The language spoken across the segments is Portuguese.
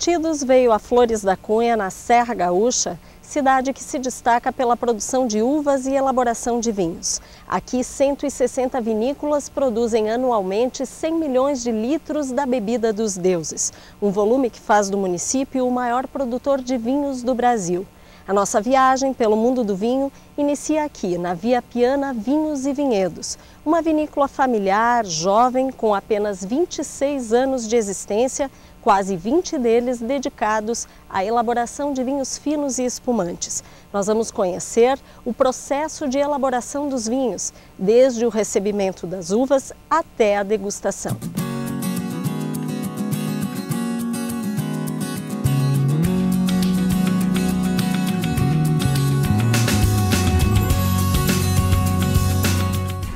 Curtidos veio a Flores da Cunha, na Serra Gaúcha, cidade que se destaca pela produção de uvas e elaboração de vinhos. Aqui, 160 vinícolas produzem anualmente 100 milhões de litros da bebida dos deuses, um volume que faz do município o maior produtor de vinhos do Brasil. A nossa viagem pelo mundo do vinho inicia aqui, na Via Piana Vinhos e Vinhedos, uma vinícola familiar, jovem, com apenas 26 anos de existência, quase 20 deles dedicados à elaboração de vinhos finos e espumantes. Nós vamos conhecer o processo de elaboração dos vinhos, desde o recebimento das uvas até a degustação.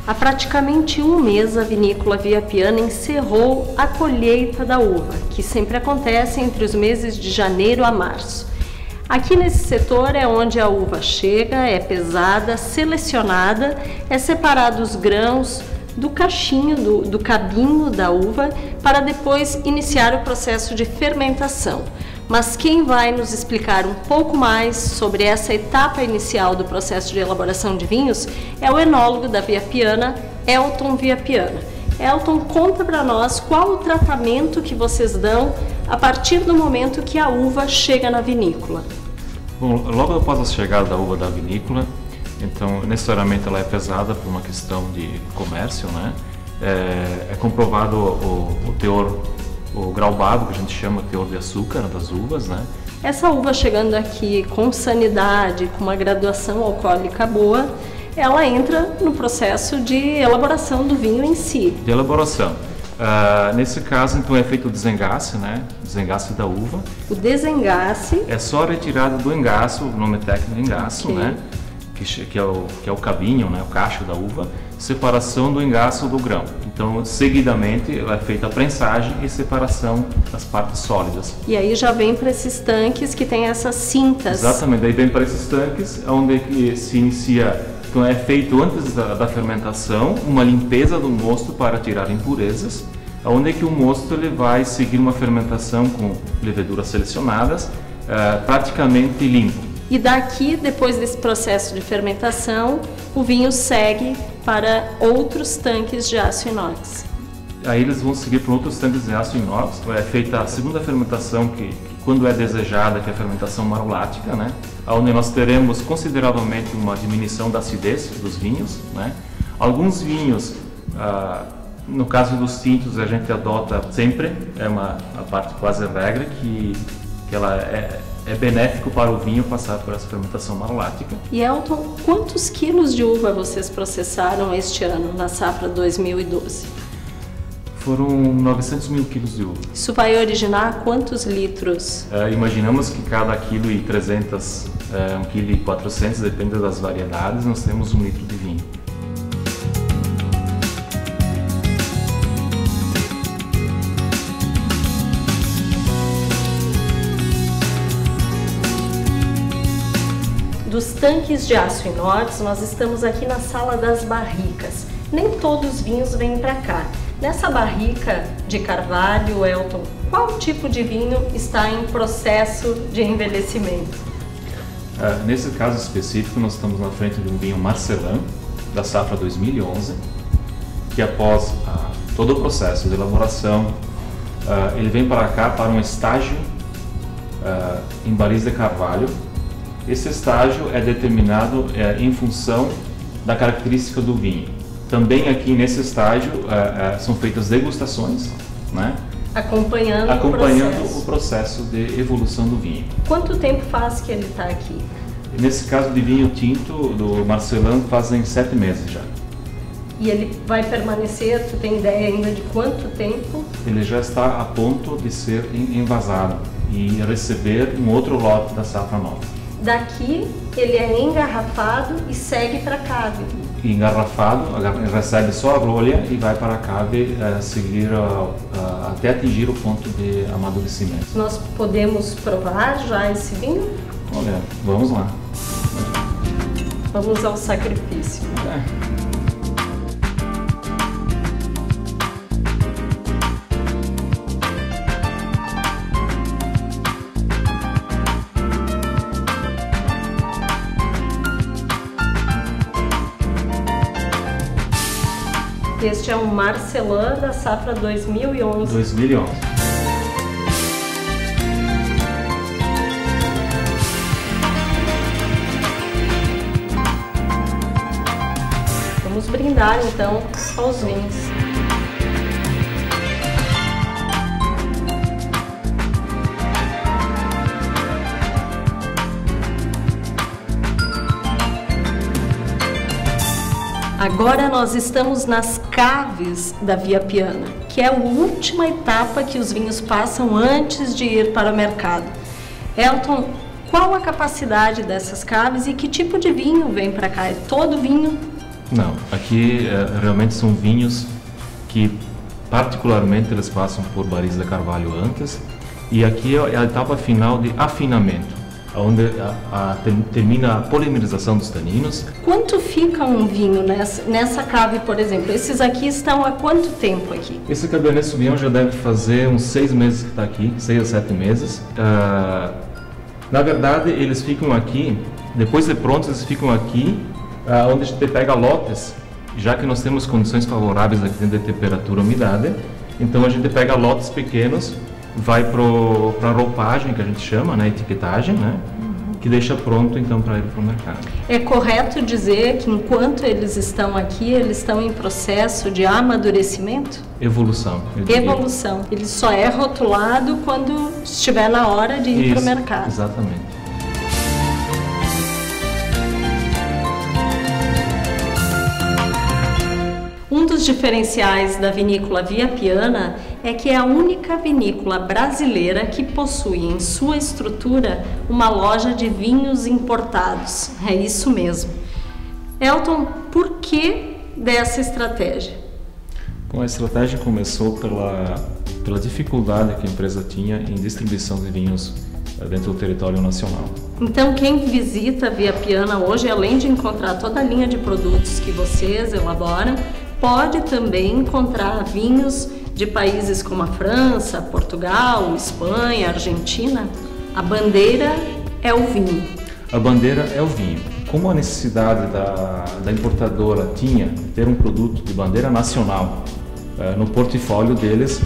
Há praticamente um mês, a vinícola Via Piana encerrou a colheita da uva, que sempre acontece entre os meses de janeiro a março. Aqui nesse setor é onde a uva chega, é pesada, selecionada, é separado os grãos do cachinho, do cabinho da uva, para depois iniciar o processo de fermentação. Mas quem vai nos explicar um pouco mais sobre essa etapa inicial do processo de elaboração de vinhos é o enólogo da Via Piana, Elton Via Piana. Elton, conta para nós qual o tratamento que vocês dão a partir do momento que a uva chega na vinícola. Bom, logo após a chegada da uva da vinícola, então necessariamente ela é pesada por uma questão de comércio, né? É comprovado o teor, o grau básico, que a gente chama teor de açúcar das uvas, né? Essa uva chegando aqui com sanidade, com uma graduação alcoólica boa, ela entra no processo de elaboração do vinho em si. De elaboração. Nesse caso, então, é feito o desengace, né? Desengace da uva. O desengace é só a retirada do engaço, o nome técnico é engaço, okay, né? Que é o cabinho, né? O cacho da uva. Separação do engaço do grão. Então, seguidamente, é feita a prensagem e separação das partes sólidas. E aí já vem para esses tanques que tem essas cintas. Exatamente, daí vem para esses tanques, onde se inicia, então é feito antes da fermentação, uma limpeza do mosto para tirar impurezas, onde que o mosto ele vai seguir uma fermentação com leveduras selecionadas, praticamente limpo. E daqui, depois desse processo de fermentação, o vinho segue para outros tanques de aço inox. Aí eles vão seguir para outros tanques de aço inox. É feita a segunda fermentação, que quando é desejada, que é a fermentação marolática, né? Onde nós teremos consideravelmente uma diminuição da acidez dos vinhos, né? Alguns vinhos, no caso dos tintos, a gente adota sempre, a parte quase regra, que ela é benéfico para o vinho passar por essa fermentação marolática. E Elton, quantos quilos de uva vocês processaram este ano, na safra 2012? Foram 900 mil quilos de uva. Isso vai originar quantos litros? Imaginamos que cada quilo e 300, 1 quilo e 400, depende das variedades, nós temos 1 litro de vinho. Dos tanques de aço inox, nós estamos aqui na sala das barricas. Nem todos os vinhos vêm para cá. Nessa barrica de carvalho, Elton, qual tipo de vinho está em processo de envelhecimento? Nesse caso específico, nós estamos na frente de um vinho Marcelin, da safra 2011, que após todo o processo de elaboração, ele vem para cá para um estágio em barris de carvalho. Esse estágio é determinado em função da característica do vinho. Também aqui nesse estágio são feitas degustações, né? Acompanhando o processo de evolução do vinho. Quanto tempo faz que ele está aqui? Nesse caso de vinho tinto do Marcelin fazem 7 meses já. E ele vai permanecer, tu tem ideia ainda de quanto tempo? Ele já está a ponto de ser envasado e receber um outro lote da safra nova. Daqui ele é engarrafado e segue para a cave. Engarrafado, recebe só a rolha e vai para a cave seguir até atingir o ponto de amadurecimento. Nós podemos provar já esse vinho? Olha, vamos lá. Vamos ao sacrifício. Este é um Marcelin da safra 2011. 2011. Vamos brindar então aos vinhos. Agora nós estamos nas caves da Via Piana, que é a última etapa que os vinhos passam antes de ir para o mercado. Elton, qual a capacidade dessas caves e que tipo de vinho vem para cá? É todo vinho? Não, aqui realmente são vinhos que particularmente eles passam por barris de carvalho antes, e aqui é a etapa final de afinamento, onde termina a polimerização dos taninos. Quanto fica um vinho nessa cave, por exemplo? Esses aqui estão há quanto tempo aqui? Esse Cabernet Sauvignon já deve fazer uns 6 meses que está aqui, 6 a 7 meses. Na verdade, eles ficam aqui, depois de prontos, eles ficam aqui, onde a gente pega lotes, já que nós temos condições favoráveis aqui de temperatura e umidade, então a gente pega lotes pequenos, vai para a roupagem, que a gente chama, né, etiquetagem, né, que deixa pronto então para ir para o mercado. É correto dizer que enquanto eles estão aqui, eles estão em processo de amadurecimento? Evolução. Evolução. Ele só é rotulado quando estiver na hora de ir para o mercado. Exatamente. Um dos diferenciais da vinícola Via Piana é que é a única vinícola brasileira que possui em sua estrutura uma loja de vinhos importados. É isso mesmo. Elton, por que dessa estratégia? Bom, a estratégia começou pela dificuldade que a empresa tinha em distribuição de vinhos dentro do território nacional. Então, quem visita a Via Piana hoje, além de encontrar toda a linha de produtos que vocês elaboram, pode também encontrar vinhos de países como a França, Portugal, Espanha, Argentina. A bandeira é o vinho. A bandeira é o vinho. Como a necessidade da importadora tinha ter um produto de bandeira nacional no portfólio deles,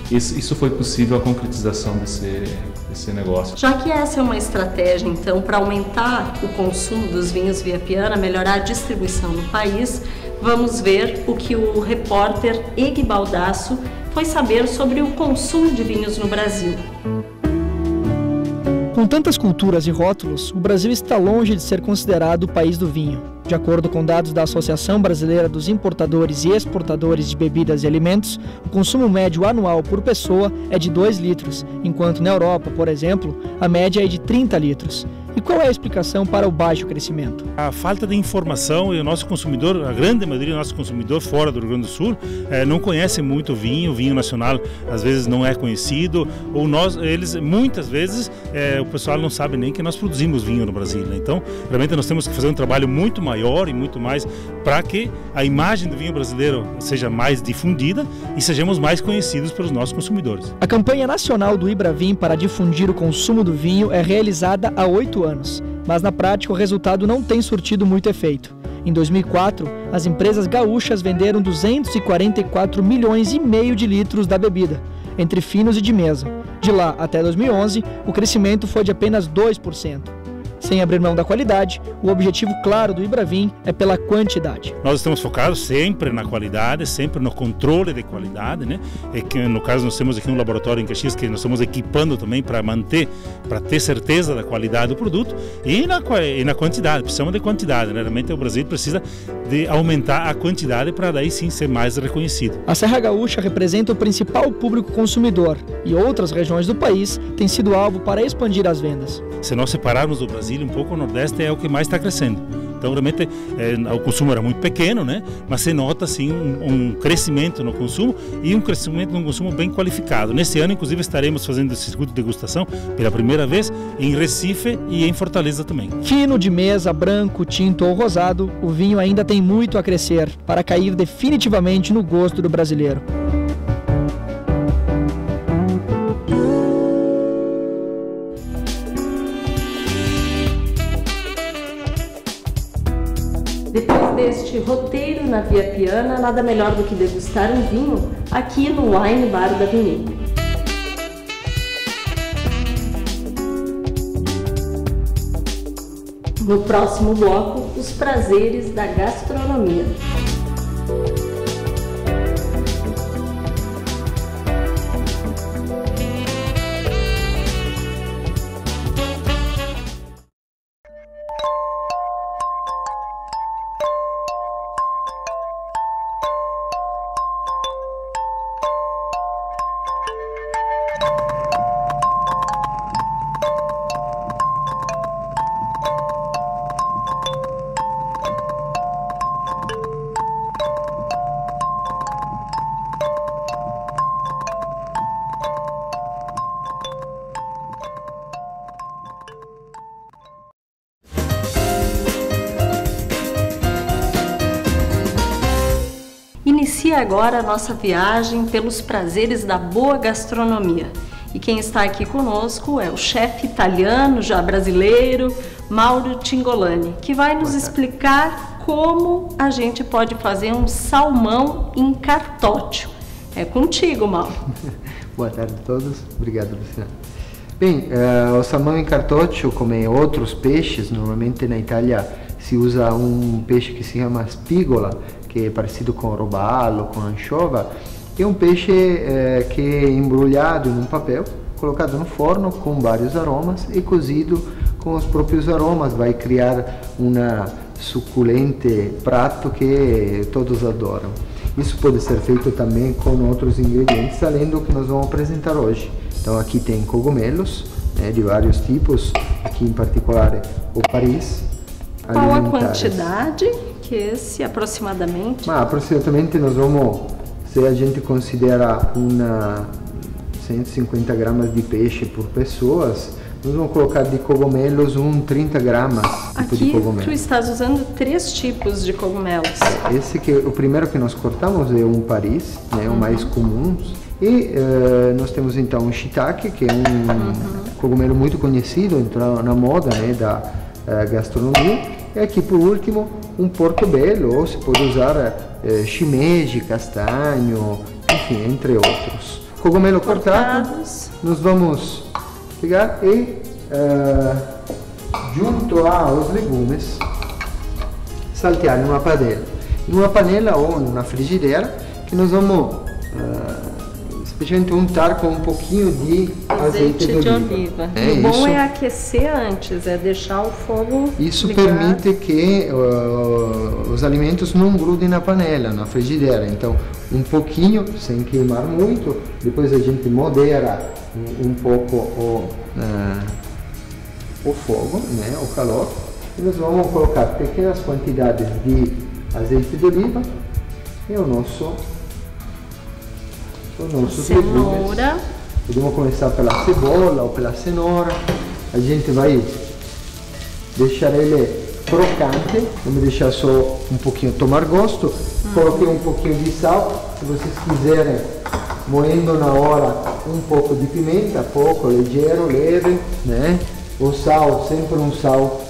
isso foi possível a concretização desse negócio. Já que essa é uma estratégia, então, para aumentar o consumo dos vinhos Via Piana, melhorar a distribuição no país, vamos ver o que o repórter Egi Baldasso foi saber sobre o consumo de vinhos no Brasil. Com tantas culturas e rótulos, o Brasil está longe de ser considerado o país do vinho. De acordo com dados da Associação Brasileira dos Importadores e Exportadores de Bebidas e Alimentos, o consumo médio anual por pessoa é de 2 litros, enquanto na Europa, por exemplo, a média é de 30 litros. E qual é a explicação para o baixo crescimento? A falta de informação, e o nosso consumidor, a grande maioria do nosso consumidor fora do Rio Grande do Sul, não conhece muito o vinho nacional às vezes não é conhecido, ou muitas vezes o pessoal não sabe nem que nós produzimos vinho no Brasil, né? Então, realmente nós temos que fazer um trabalho muito maior e muito mais para que a imagem do vinho brasileiro seja mais difundida e sejamos mais conhecidos pelos nossos consumidores. A campanha nacional do Ibravin para difundir o consumo do vinho é realizada há 8 anos, mas na prática o resultado não tem surtido muito efeito. Em 2004, as empresas gaúchas venderam 244 milhões e meio de litros da bebida, entre finos e de mesa. De lá até 2011, o crescimento foi de apenas 2%. Sem abrir mão da qualidade, o objetivo claro do Ibravin é pela quantidade. Nós estamos focados sempre na qualidade, sempre no controle de qualidade, né? E que, no caso, nós temos aqui um laboratório em Caxias que nós estamos equipando também para ter certeza da qualidade do produto e na quantidade. Precisamos de quantidade, né? Realmente o Brasil precisa de aumentar a quantidade para daí sim ser mais reconhecido. A Serra Gaúcha representa o principal público consumidor e outras regiões do país têm sido alvo para expandir as vendas. Se nós separarmos do Brasil um pouco, o Nordeste é o que mais está crescendo. Então, realmente, o consumo era muito pequeno, né? Mas se nota, sim, um crescimento no consumo e um crescimento no consumo bem qualificado. Nesse ano, inclusive, estaremos fazendo esse circuito de degustação pela primeira vez em Recife e em Fortaleza também. Fino, de mesa, branco, tinto ou rosado, o vinho ainda tem muito a crescer para cair definitivamente no gosto do brasileiro. Depois deste roteiro na Via Piana, nada melhor do que degustar um vinho aqui no Wine Bar da Vinícola. No próximo bloco, os prazeres da gastronomia. Inicia agora a nossa viagem pelos prazeres da boa gastronomia. E quem está aqui conosco é o chefe italiano, já brasileiro, Mauro Cingolani, que vai nos explicar como a gente pode fazer um salmão em cartócio. É contigo, Mauro. Boa tarde a todos. Obrigado, Luciana. Bem, o salmão em cartócio, como outros peixes, normalmente na Itália se usa um peixe que se chama spigola, que é parecido com robalo, com anchova. É um peixe que é embrulhado em um papel, colocado no forno com vários aromas e cozido com os próprios aromas. Vai criar um suculente prato que todos adoram. Isso pode ser feito também com outros ingredientes, além do que nós vamos apresentar hoje. Então aqui tem cogumelos, de vários tipos, aqui em particular o Paris. Qual a quantidade que esse aproximadamente? Aproximadamente nós vamos, se a gente considera 150 gramas de peixe por pessoas, nós vamos colocar de cogumelos 30 gramas de cogumelo. Tu estás usando 3 tipos de cogumelos. O primeiro que nós cortamos é um Paris, o mais comum. E nós temos então o shiitake, que é um cogumelo muito conhecido, entrou na moda da gastronomia. E aqui por último um portobello, ou se pode usar shimeji, castanho, enfim, entre outros. Cogumelo cortado, nós vamos pegar e junto aos legumes saltear numa panela ou numa frigideira, que nós vamos especialmente untar com um pouquinho de azeite de oliva. O bom é aquecer antes, é deixar o fogo Isso ligado. Permite que os alimentos não grudem na panela, na frigideira. Então, um pouquinho, sem queimar muito. Depois a gente modera um pouco o fogo, o calor. E nós vamos colocar pequenas quantidades de azeite de oliva e o nosso cenoura. Podemos começar pela cebola ou pela cenoura. A gente vai deixar ele crocante, vamos deixar só um pouquinho tomar gosto. Coloquei um pouquinho de sal, se vocês quiserem, moendo na hora um pouco de pimenta, pouco, leve, O sal, sempre um sal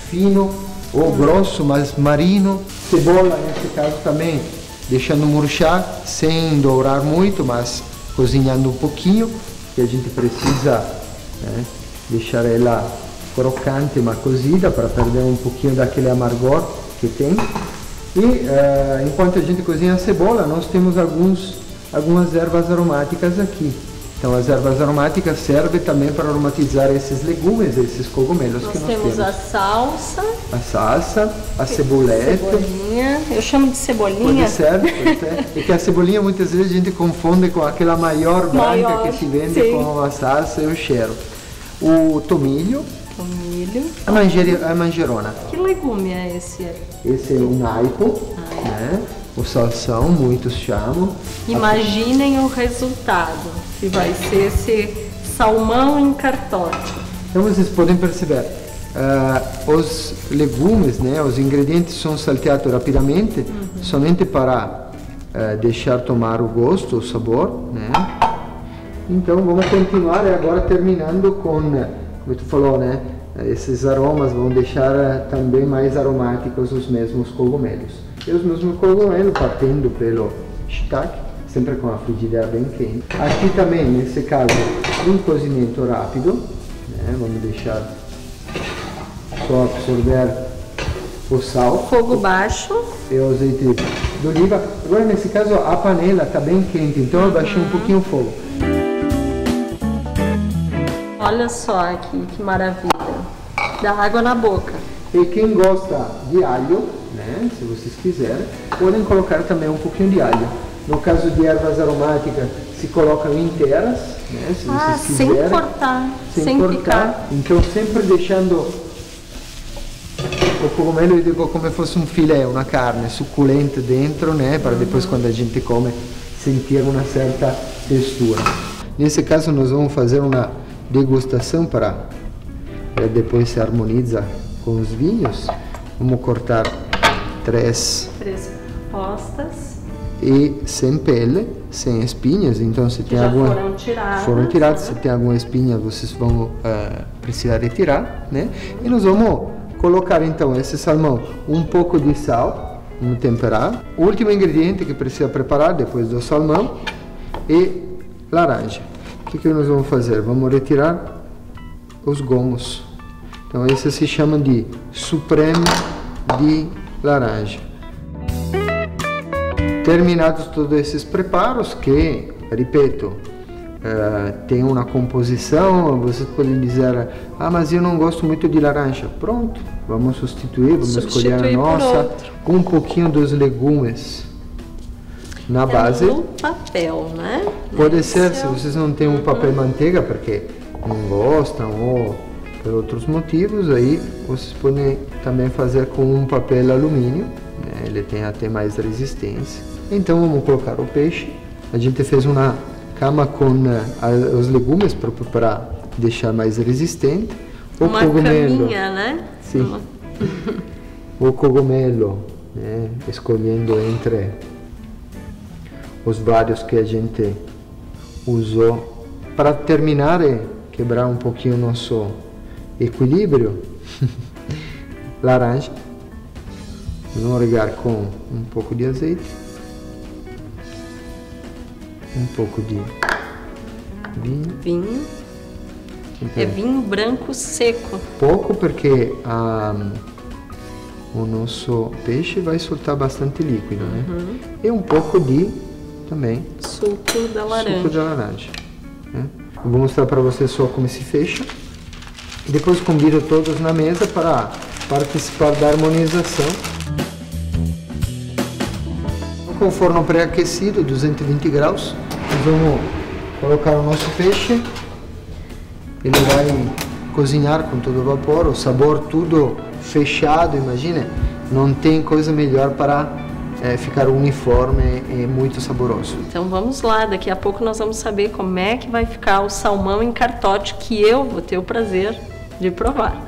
fino ou grosso, mas marino. Cebola, nesse caso também, deixando murchar, sem dourar muito, mas cozinhando um pouquinho, que a gente precisa deixar ela crocante, mas cozida, para perder um pouquinho daquele amargor que tem. E enquanto a gente cozinha a cebola, nós temos algumas ervas aromáticas aqui. Então as ervas aromáticas servem também para aromatizar esses legumes, esses cogumelos que nós temos. A salsa. A salsa, a cebolete. Cebolinha. Eu chamo de cebolinha. Pode ser. É que a cebolinha muitas vezes a gente confunde com aquela maior branca que se vende com a salsa e o cheiro. O tomilho. A manjerona. Que legume é esse? Esse é um aipo, o salsão, muitos chamam. Imaginem o resultado, que vai ser esse salmão em cartócio. Então vocês podem perceber, os legumes, os ingredientes são salteados rapidamente, somente para deixar tomar o gosto, o sabor. Então vamos continuar agora terminando com, como tu falou, esses aromas vão deixar também mais aromáticos os mesmos cogumelos. E os mesmos cogumelos partindo pelo shiitake, sempre com a frigideira bem quente. Aqui também, nesse caso, um cozimento rápido, né? Vamos deixar só absorver o sal. Fogo baixo. E o azeite de oliva. Agora, nesse caso, a panela está bem quente, então eu baixei um pouquinho o fogo. Olha só aqui, que maravilha. Dá água na boca. E quem gosta de alho, né, se vocês quiserem, podem colocar também um pouquinho de alho. No caso de ervas aromáticas, se colocam inteiras, né, se vocês quiserem. Sem cortar, sem cortar. Picar. Então sempre deixando o cogumelo, eu digo, como se fosse um filé, uma carne suculenta dentro, né, para depois quando a gente come sentir uma certa textura. Nesse caso nós vamos fazer uma degustação para depois se harmonizar com os vinhos. Vamos cortar três postas. E sem pele, sem espinhas, então se tem alguma foram tiradas, se tem alguma espinha vocês vão precisar retirar, né? E nós vamos colocar então esse salmão, um pouco de sal, vamos temperar. O último ingrediente que precisa preparar depois do salmão e laranja. O que nós vamos fazer? Vamos retirar os gomos. Então esse se chama de supremo de laranja. Terminados todos esses preparos, que, repito, tem uma composição, vocês podem dizer, mas eu não gosto muito de laranja. Pronto, vamos substituir, vamos escolher a nossa, com um pouquinho dos legumes na base. No papel, né? Pode ser, se vocês não têm um papel manteiga, porque não gostam ou por outros motivos, aí vocês podem também fazer com um papel alumínio, né? Ele tem até mais resistência. Então vamos colocar o peixe. A gente fez uma cama com os legumes para deixar mais resistente. Uma caminha, né? Sim. O cogumelo, né? Escolhendo entre os vários que a gente usou para terminar e quebrar um pouquinho o nosso equilíbrio. Laranja. Vamos regar com um pouco de azeite, um pouco de vinho. Então, é vinho branco seco. Pouco, porque o nosso peixe vai soltar bastante líquido, né? E um pouco de também suco da laranja. Suco da laranja, né? Eu vou mostrar para vocês só como se fecha. E depois convido todos na mesa para participar da harmonização. Com o forno pré-aquecido, 220 graus, nós vamos colocar o nosso peixe. Ele vai cozinhar com todo o vapor, o sabor tudo fechado, imagina. Não tem coisa melhor para ficar uniforme e muito saboroso. Então vamos lá, daqui a pouco nós vamos saber como é que vai ficar o salmão em cartote, que eu vou ter o prazer de provar.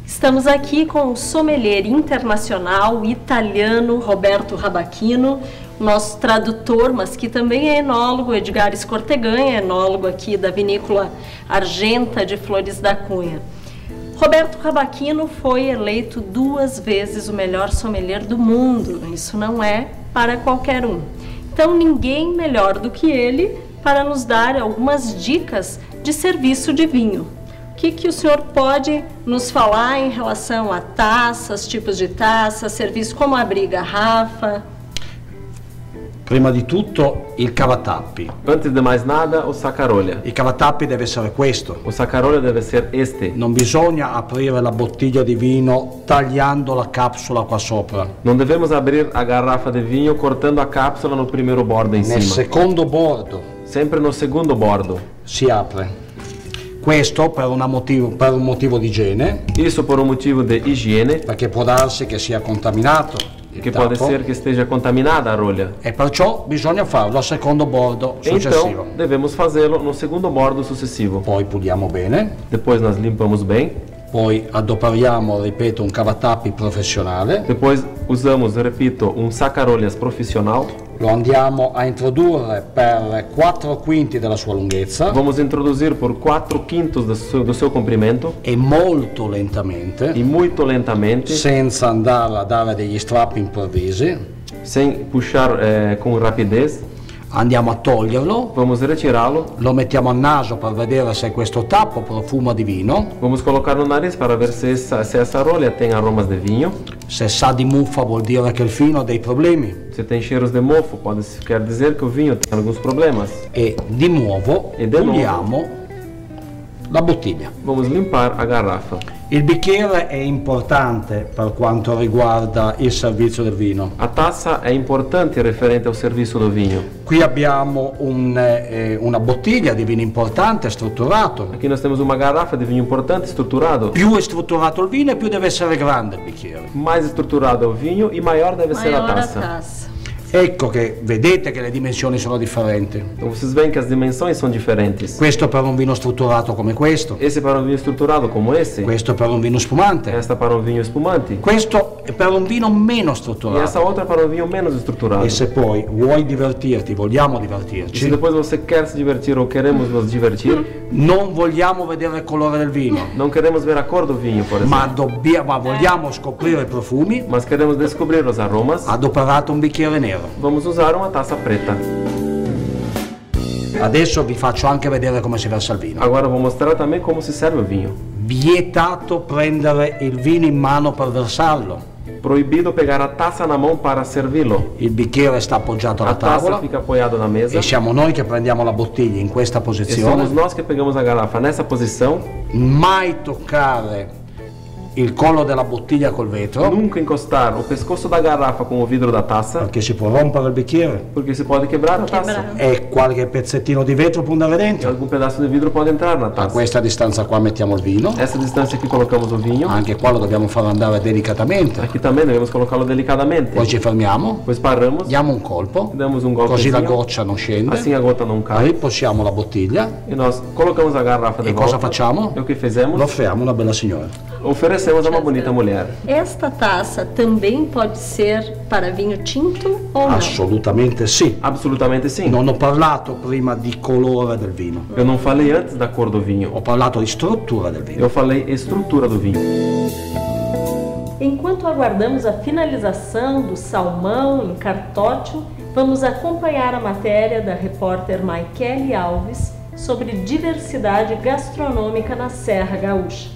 Estamos aqui com o sommelier internacional italiano Roberto Rabachino, nosso tradutor, mas que também é enólogo, Edgar Escorteganha, enólogo aqui da vinícola Argenta de Flores da Cunha. Roberto Rabachino foi eleito 2 vezes o melhor sommelier do mundo, isso não é para qualquer um. Então ninguém melhor do que ele para nos dar algumas dicas de serviço de vinho. O que o senhor pode nos falar em relação a taças, tipos de taças, serviço, como abrir garrafa? Prima di tutto il cavatappi. Antes de mais nada, o sacarolha. Il cavatappi deve essere questo. O sacarolha deve ser este. Non bisogna aprire la bottiglia di vino tagliando la capsula qua sopra. Non devemos abrir a garrafa de vinho cortando a cápsula no primeiro bordo em Nel cima. secondo bordo Sempre no segundo bordo. si apre. Questo per un motivo di igiene, Isso por um motivo de higiene, perché può darsi che sia contaminato il que pode tappo, ser que esteja contaminada a rolha. e perciò bisogna farlo al secondo bordo successivo. Então, devemos fazê-lo no segundo bordo sucessivo. Poi puliamo bene, Depois nós limpamos bem. poi adoperiamo, ripeto, un cavatappi professionale, Depois usamos, repito, um sacarolhas profissional. lo andiamo a introdurre per 4/5 della sua lunghezza Vamos introduzir por 4/5 do seu comprimento e molto lentamente, e muito lentamente, senza andare a dare degli strappi improvvisi, sem puxar com rapidez. andiamo a toglierlo, Vamos retirá-lo. lo mettiamo al naso per vedere se questo tappo profuma di vino, Vamos colocar no nariz para ver se essa rolha tem aromas de vinho. se sa di muffa vuol dire che il vino ha dei problemi Se tem cheiros de mofo, quer dizer que o vinho tem alguns problemas. e di nuovo E di nuovo. puliamo la bottiglia. Vamos limpar a garrafa. Il bicchiere è importante per quanto riguarda il servizio del vino. A taça é importante referente ao serviço do vinho. Qui abbiamo una bottiglia di vino importante, strutturato. Aqui nós temos uma garrafa de vinho importante, estruturado. Più è strutturato il vino e più deve essere grande il bicchiere. Mais estruturado é o vinho e maior deve ser a Maior a taça. taça. Ecco che vedete che le dimensioni sono differenti. Então vocês veem que as dimensões são diferentes. Questo per un vino strutturato come questo, Esse para um vinho estruturado como esse. questo per un vino spumante, Esta para um vinho espumante. questo è per un vino meno E strutturato. essa outra para um vinho menos estruturado. E se poi vuoi divertirti, vogliamo E se divertirci, depois você quer se divertir ou queremos nos divertir, non vogliamo vedere il colore del vino, não queremos ver a cor do vinho, por ma, exemplo. ma vogliamo scoprire i profumi, Mas queremos descobrir os aromas. adoperato un bicchiere nero. Vamos usar uma taça preta. Adesso vi faccio anche vedere come si versa il vino. Agora eu vou mostrar também como se serve o vinho. Vietato prendere il vino in mano per versarlo. Proibido pegar a taça na mão para servi-lo. Il bicchiere sta appoggiato A alla taça tavola fica apoiada na mesa. e siamo noi che prendiamo la bottiglia in questa E somos posizione. nós que pegamos a garrafa nessa posição. Mai toccare il collo della bottiglia col vetro, Nunca encostar o pescoço da garrafa com o vidro da taça, perché si può rompere il bicchiere porque se pode quebrar a taça. e qualche pezzettino di vetro può andare E dentro. algum pedaço de vidro pode entrar na A taça. questa distanza qua mettiamo il vino, Essa distância aqui colocamos o vinho. anche qua lo dobbiamo far andare delicatamente. Aqui também devemos colocá-lo delicadamente. Poi ci fermiamo, Depois paramos, diamo un colpo, damos um così la golpezinho, goccia non scende, assim a gota não cai. riposiamo la bottiglia E nós colocamos a garrafa de e volta. cosa facciamo? E o que fizemos? Lo offriamo a una bella signora. Oferecemos a uma bonita mulher. Esta taça também pode ser para vinho tinto ou não? Assolutamente sì. Absolutamente sim. Non ho parlato prima di colore del vino, Eu não falei antes da cor do vinho. ho parlato di struttura del vino. Eu falei estrutura do vinho. Enquanto aguardamos a finalização do salmão em cartótil, vamos acompanhar a matéria da repórter Maikele Alves sobre diversidade gastronômica na Serra Gaúcha.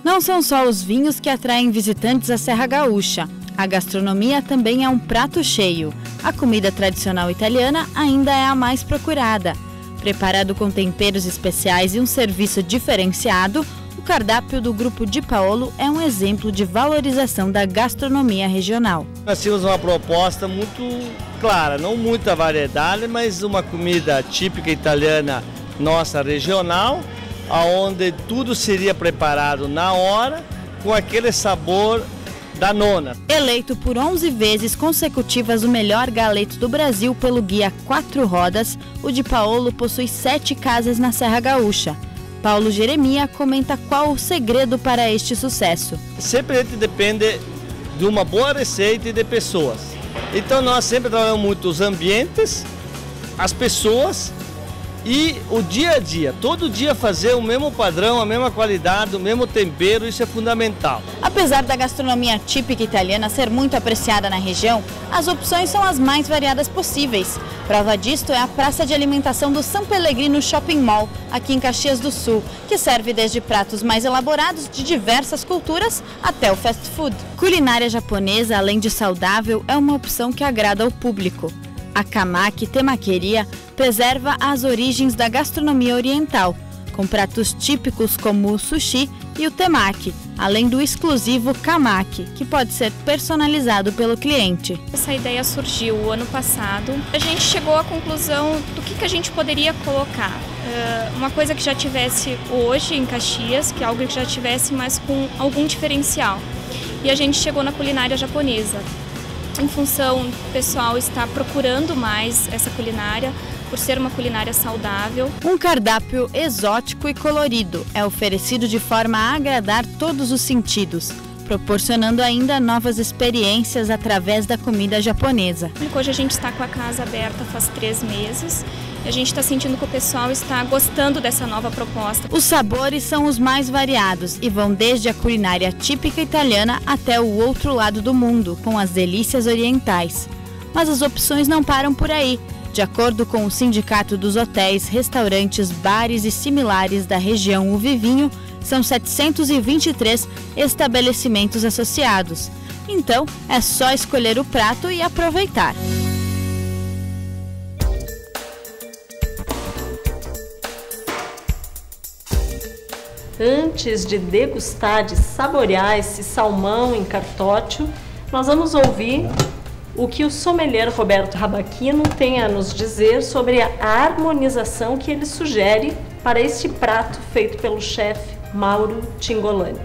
Não são só os vinhos que atraem visitantes à Serra Gaúcha. A gastronomia também é um prato cheio. A comida tradicional italiana ainda é a mais procurada. Preparado com temperos especiais e um serviço diferenciado, o cardápio do Grupo Di Paolo é um exemplo de valorização da gastronomia regional. Nós tínhamos uma proposta muito clara, não muita variedade, mas uma comida típica italiana nossa regional, onde tudo seria preparado na hora, com aquele sabor da nona. Eleito por 11 vezes consecutivas o melhor galeto do Brasil pelo guia 4 Rodas, o Di Paolo possui 7 casas na Serra Gaúcha. Paulo Jeremia comenta qual o segredo para este sucesso. Sempre a gente depende de uma boa receita e de pessoas. Então nós sempre trabalhamos muito os ambientes, as pessoas E o dia a dia, todo dia fazer o mesmo padrão, a mesma qualidade, o mesmo tempero, isso é fundamental. Apesar da gastronomia típica italiana ser muito apreciada na região, as opções são as mais variadas possíveis. Prova disto é a praça de alimentação do San Pellegrino Shopping Mall, aqui em Caxias do Sul, que serve desde pratos mais elaborados de diversas culturas até o fast food. Culinária japonesa, além de saudável, é uma opção que agrada ao público. A Kamaki Temaqueria preserva as origens da gastronomia oriental, com pratos típicos como o sushi e o temaki, além do exclusivo kamaki, que pode ser personalizado pelo cliente. Essa ideia surgiu ano passado. A gente chegou à conclusão do que a gente poderia colocar. Uma coisa que já tivesse hoje em Caxias, que é algo que já tivesse, mas com algum diferencial. E a gente chegou na culinária japonesa. Em função do pessoal estar procurando mais essa culinária, por ser uma culinária saudável. Um cardápio exótico e colorido é oferecido de forma a agradar todos os sentidos, proporcionando ainda novas experiências através da comida japonesa. Hoje a gente está com a casa aberta faz 3 meses. E a gente está sentindo que o pessoal está gostando dessa nova proposta. Os sabores são os mais variados e vão desde a culinária típica italiana até o outro lado do mundo, com as delícias orientais. Mas as opções não param por aí. De acordo com o Sindicato dos Hotéis, Restaurantes, Bares e Similares da região Uvivinho, são 723 estabelecimentos associados. Então, é só escolher o prato e aproveitar. Antes de degustar, de saborear esse salmão em carpaccio, nós vamos ouvir o que o sommelier Roberto Rabachino tem a nos dizer sobre a harmonização que ele sugere para este prato feito pelo chefe Mauro Cingolani.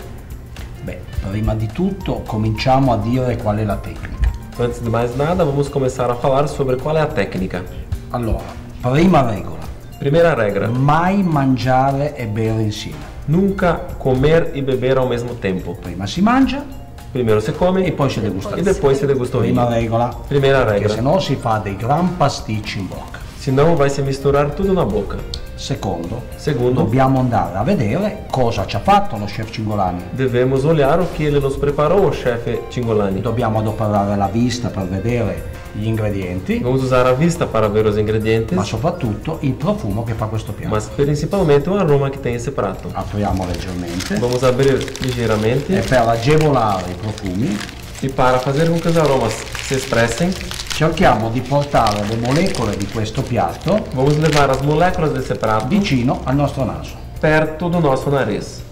Beh, prima di tutto cominciamo a dire qual è la tecnica. Antes de mais nada, vamos começar a falar sobre qual é a técnica. Allora, prima regola. Primeira regra. Mai mangiare e bere insieme. Nunca comer e beber ao mesmo tempo. Prima si mangia, primeiro se come e poi si degusta. E depois se degusta o vinho. Prima regola. Primeira regra. Perché se no si fa dei gran pasticci in bocca. Senão vai se misturar tudo na boca. Segundo, dobbiamo andare a vedere cosa ci ha fatto lo chef Cingolani. Devemos olhar o que ele nos preparou, o chefe Cingolani. Dobbiamo adoperare la vista per vedere gli ingredienti. Vamos usar a vista para ver os ingredientes. Ma soprattutto il profumo che fa questo piatto. Mas principalmente o aroma que tem esse prato. Apriamo leggermente. Vamos abrir ligeiramente. E per agevolare i profumi. E para fazer com que os aromas se expressem, cerchiamo di portare le molecole di questo piatto, vamos levar as moléculas desse prato vicino al nostro naso, perto do nosso nariz.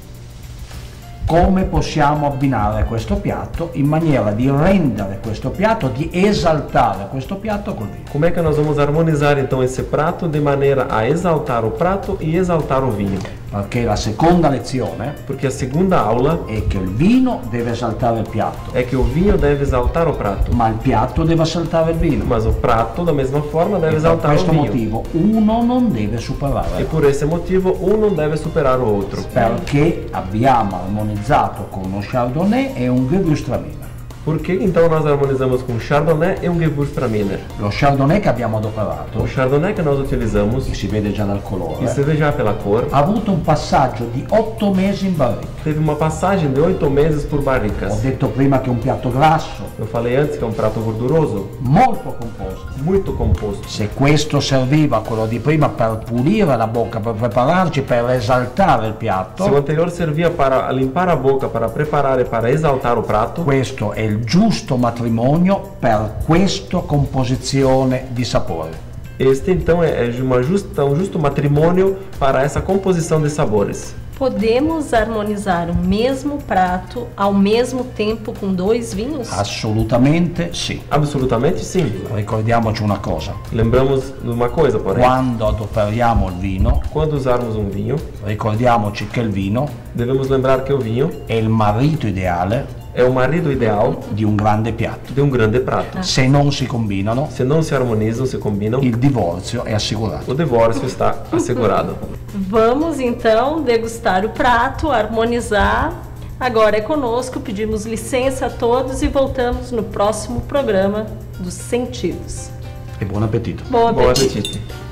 Come possiamo abbinare questo piatto in maniera di rendere questo piatto, di esaltare questo piatto col vino? Como é que nós vamos harmonizar então esse prato de maneira a exaltar o prato e exaltar o vinho? Perché la seconda lezione, porque a segunda aula è che il vino deve esaltare il piatto. É que o vinho deve exaltar o prato. Ma il piatto deve esaltare il vino. Mas o prato da mesma forma deve exaltar o vinho. Per questo motivo uno non deve superare. E por esse motivo um não deve superar o outro. Perché abbiamo armonizzato con uno Chardonnay e un Gewürztraminer. Por que então nós harmonizamos com Chardonnay e Gewürztraminer? Lo Chardonnay che abbiamo adoperato, o Chardonnay que nós utilizamos, che si vede già dal colore, e si vede già pela cor, ha avuto un passaggio di 8 mesi in barrica. Teve uma passagem de 8 meses por barricas. Ho detto prima che è un piatto grasso. Eu falei antes que é um prato gorduroso. Molto composto. Muito composto. Se questo serviva, quello di prima, per pulire la bocca, per prepararci, per esaltare il piatto. Se o anterior servia para limpar a boca, para preparar e para exaltar o prato. Questo è il giusto matrimonio per questa composizione di sapore. Este então é um justo matrimônio para essa composição de sabores. Podemos harmonizar o mesmo prato ao mesmo tempo com 2 vinhos? Assolutamente sì. Absolutamente sim. Ricordiamoci una cosa. Lembramos de uma coisa, porém. Quando adoperiamo il vino, quando usarmos um vinho, ricordiamoci che il vino, devemos lembrar que o vinho è il marito ideale, é o marido ideal di un grande piatto. De um grande prato. Se non si combinano, se non si harmonizam, se combinam, il divorzio è assicurato. O divórcio está assegurado. Vamos então degustar o prato, harmonizar. Agora é conosco, pedimos licença a todos e voltamos no próximo programa dos Sentidos. E buon appetito. Bom apetite. Bom apetite.